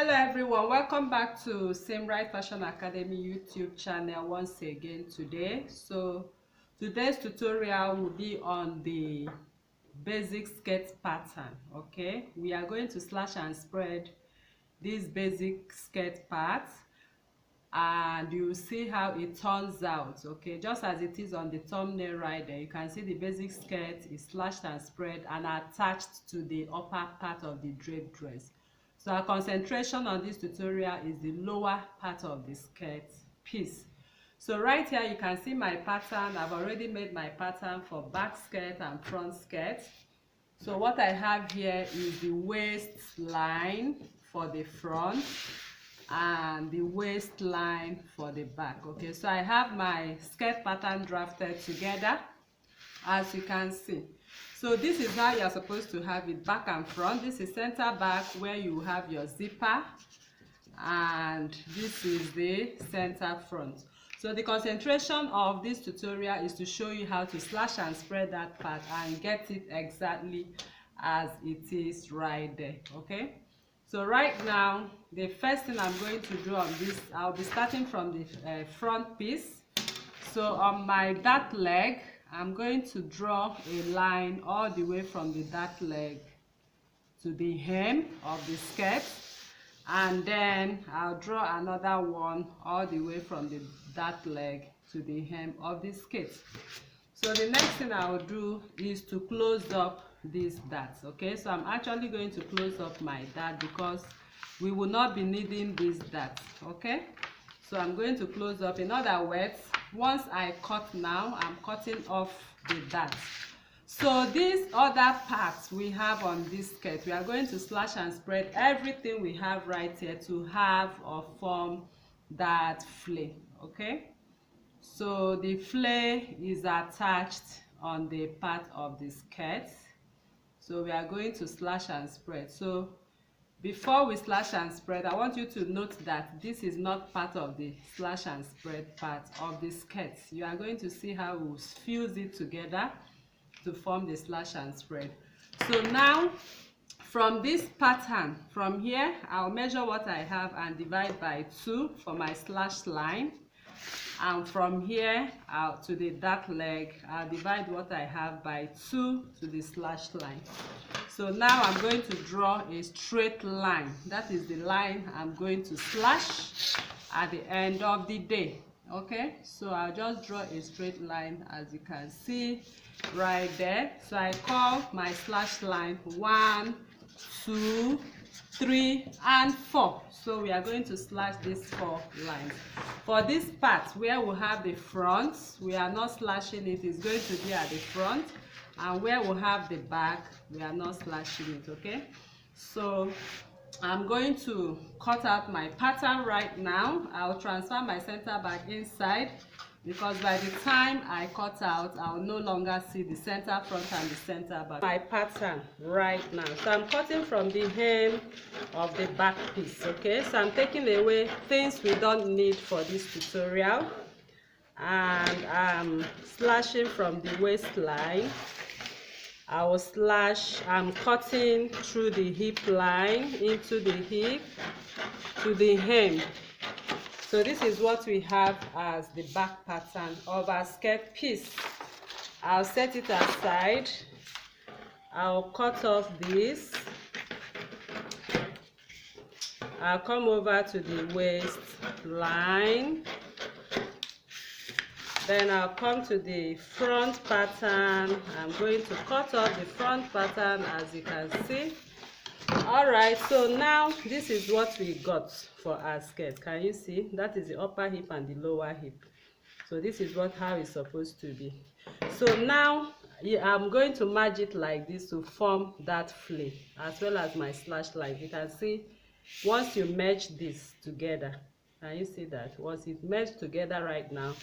Hello everyone, welcome back to SEAMRITE Fashion Academy YouTube channel once again today. So today's tutorial will be on the basic skirt pattern. Okay, we are going to slash and spread this basic skirt part and you will see how it turns out. Okay, just as it is on the thumbnail right there, you can see the basic skirt is slashed and spread and attached to the upper part of the draped dress. So our concentration on this tutorial is the lower part of the skirt piece. So right here you can see my pattern. I've already made my pattern for back skirt and front skirt. So what I have here is the waistline for the front and the waistline for the back. Okay, so I have my skirt pattern drafted together, as you can see. So this is how you're supposed to have it, back and front. This is center back where you have your zipper, and this is the center front. So the concentration of this tutorial is to show you how to slash and spread that part and get it exactly as it is right there. Okay, so right now the first thing I'm going to do on this, I'll be starting from the front piece. So on my dart leg, I'm going to draw a line all the way from the dart leg to the hem of the skirt, and then I'll draw another one all the way from the dart leg to the hem of the skirt. So the next thing I'll do is to close up these darts. Okay, so I'm actually going to close up my dart because we will not be needing these darts. Okay, so I'm going to close up. In other words, once I cut now, I'm cutting off the darts. So these other parts we have on this skirt, we are going to slash and spread everything we have right here to have or form that flare. Okay, so the flare is attached on the part of the skirt, so we are going to slash and spread. So before we slash and spread, I want you to note that this is not part of the slash and spread part of the skirt. You are going to see how we fuse it together to form the slash and spread. So now from this pattern, from here, I'll measure what I have and divide by 2 for my slash line. And from here out to the dart leg, I'll divide what I have by 2 to the slash line. So now I'm going to draw a straight line. That is the line I'm going to slash at the end of the day. Okay, so I'll just draw a straight line, as you can see right there. So I call my slash line 1, 2, 3, and 4. So we are going to slash these 4 lines. For this part where we have the front, we are not slashing it. It's going to be at the front. And where we have the back, we are not slashing it. Okay, so I'm going to cut out my pattern right now. I'll transfer my center back inside, because by the time I cut out, I'll no longer see the center front and the center back. My pattern right now, so I'm cutting from the hem of the back piece. Okay, so I'm taking away things we don't need for this tutorial, and I'm slashing from the waistline. I will slash, I'm cutting through the hip line into the hip to the hem. So this is what we have as the back pattern of our skirt piece. I'll set it aside. I'll cut off this. I'll come over to the waistline. Then I'll come to the front pattern. I'm going to cut off the front pattern, as you can see. Alright, so now this is what we got for our skirt. Can you see? That is the upper hip and the lower hip. So this is how it's supposed to be. So now I'm going to merge it like this to form that flare, as well as my slash line. You can see once you merge this together, can you see that? Once it's merged together right now,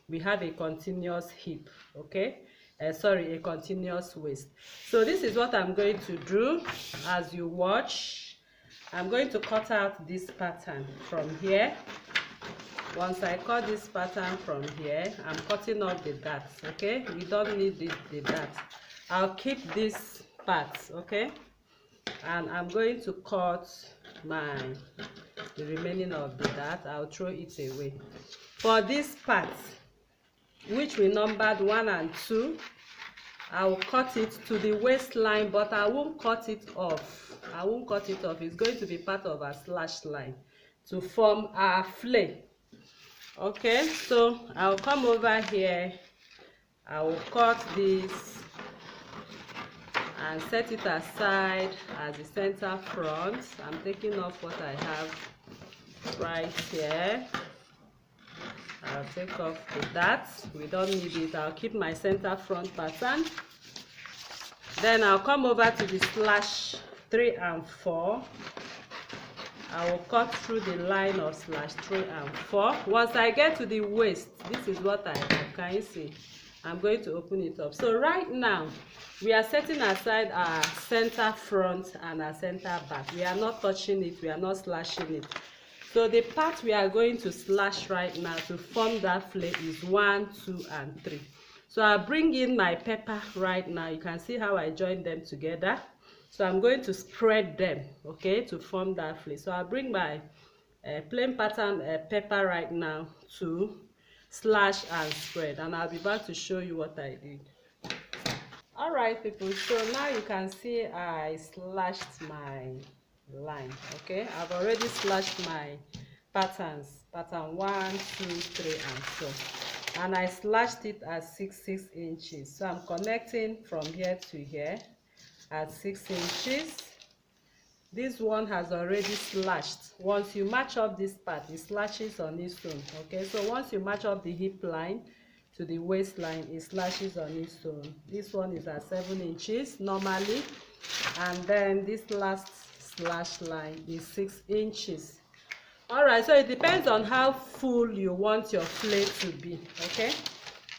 we have a continuous hip. Okay, a continuous waist. So this is what I'm going to do. As you watch, I'm going to cut out this pattern from here. Once I cut this pattern from here, I'm cutting off the darts. Okay, we don't need the darts. I'll keep this part. Okay, and I'm going to cut my the remaining of the dart. I'll throw it away. For this part, which we numbered 1 and 2, I will cut it to the waistline, but I won't cut it off. I won't cut it off. It's going to be part of our slash line to form our flay. Okay, so I'll come over here. I will cut this and set it aside as the center front. I'm taking off what I have right here. I'll take off the dart. We don't need it. I'll keep my center front pattern. Then I'll come over to the slash 3 and 4. I will cut through the line of slash 3 and 4. Once I get to the waist, this is what I have. Can you see? I'm going to open it up. So right now, we are setting aside our center front and our center back. We are not touching it. We are not slashing it. So the part we are going to slash right now to form that flay is 1, 2, and 3. So I'll bring in my pepper right now. You can see how I join them together. So I'm going to spread them, okay, to form that flay. So I'll bring my plain pattern pepper right now to slash and spread, and I'll be back to show you what I did. All right, people, so now you can see I slashed my line. Okay, I've already slashed my patterns, pattern 1, 2, 3, and 4, and I slashed it at 6 inches. So I'm connecting from here to here at 6 inches. This one has already slashed. Once you match up this part, it slashes on its own. Okay, so once you match up the hip line to the waistline, it slashes on its own. This one is at 7 inches normally, and then this last slash line is 6 inches. All right, so it depends on how full you want your flay to be. Okay,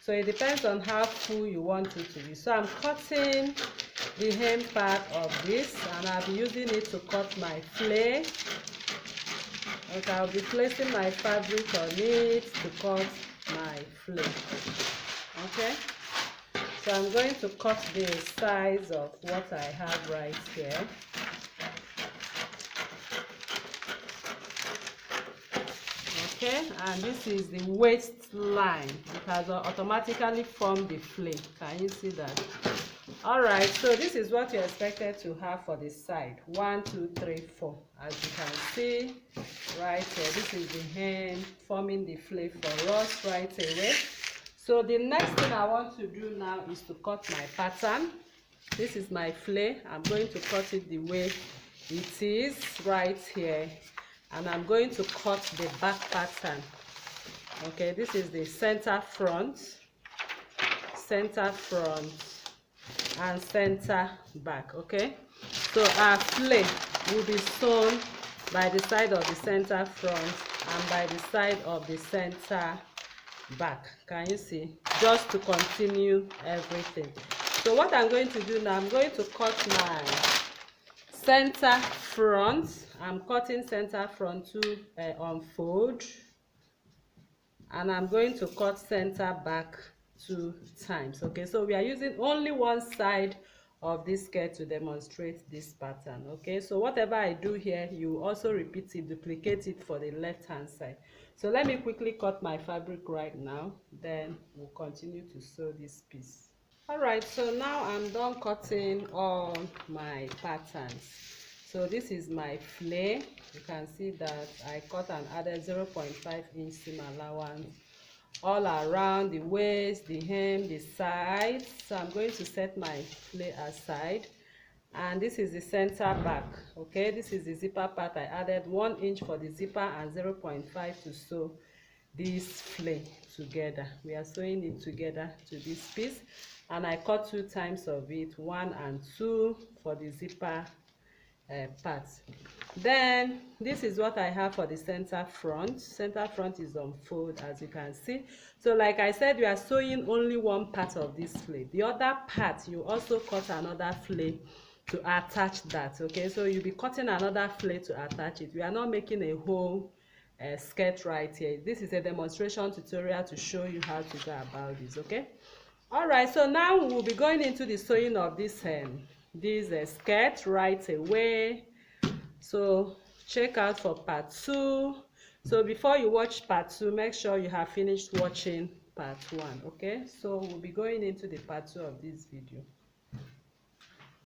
so it depends on how full you want it to be. So I'm cutting the hem part of this, and I'll be using it to cut my flay. Okay, I'll be placing my fabric on it to cut my flay. Okay, so I'm going to cut the size of what I have right here. Okay, and this is the waistline. It has automatically formed the flay. Can you see that? All right, so this is what you're expected to have for the side. 1, 2, 3, 4. As you can see right here, this is the hem forming the flay for us right away. So the next thing I want to do now is to cut my pattern. This is my flay. I'm going to cut it the way it is right here, and I'm going to cut the back pattern. Okay, this is the center front, and center back. Okay, so our flay will be sewn by the side of the center front and by the side of the center back. Can you see? Just to continue everything. So what I'm going to do now, I'm going to cut my center front. I'm cutting center front to unfold, and I'm going to cut center back 2 times. Okay, so we are using only one side of this skirt to demonstrate this pattern. Okay, so whatever I do here, you also repeat it, duplicate it for the left hand side. So let me quickly cut my fabric right now, then we'll continue to sew this piece. All right, so now I'm done cutting all my patterns. So this is my flay. You can see that I cut and added 0.5 inch seam allowance all around the waist, the hem, the sides. So I'm going to set my flay aside, and this is the center back. Okay, this is the zipper part. I added 1 inch for the zipper and 0.5 to sew this flay together. We are sewing it together to this piece, and I cut 2 times of it, 1 and 2 for the zipper part. Then this is what I have for the center front. Center front is on fold, as you can see. So like I said, we are sewing only one part of this flay. The other part, you also cut another flay to attach that. Okay, so you'll be cutting another flay to attach it. We are not making a whole skirt right here. This is a demonstration tutorial to show you how to go about this. Okay, all right, so now we will be going into the sewing of this skirt right away. So check out for part 2. So before you watch part 2, make sure you have finished watching part 1. Okay, so we'll be going into the part 2 of this video.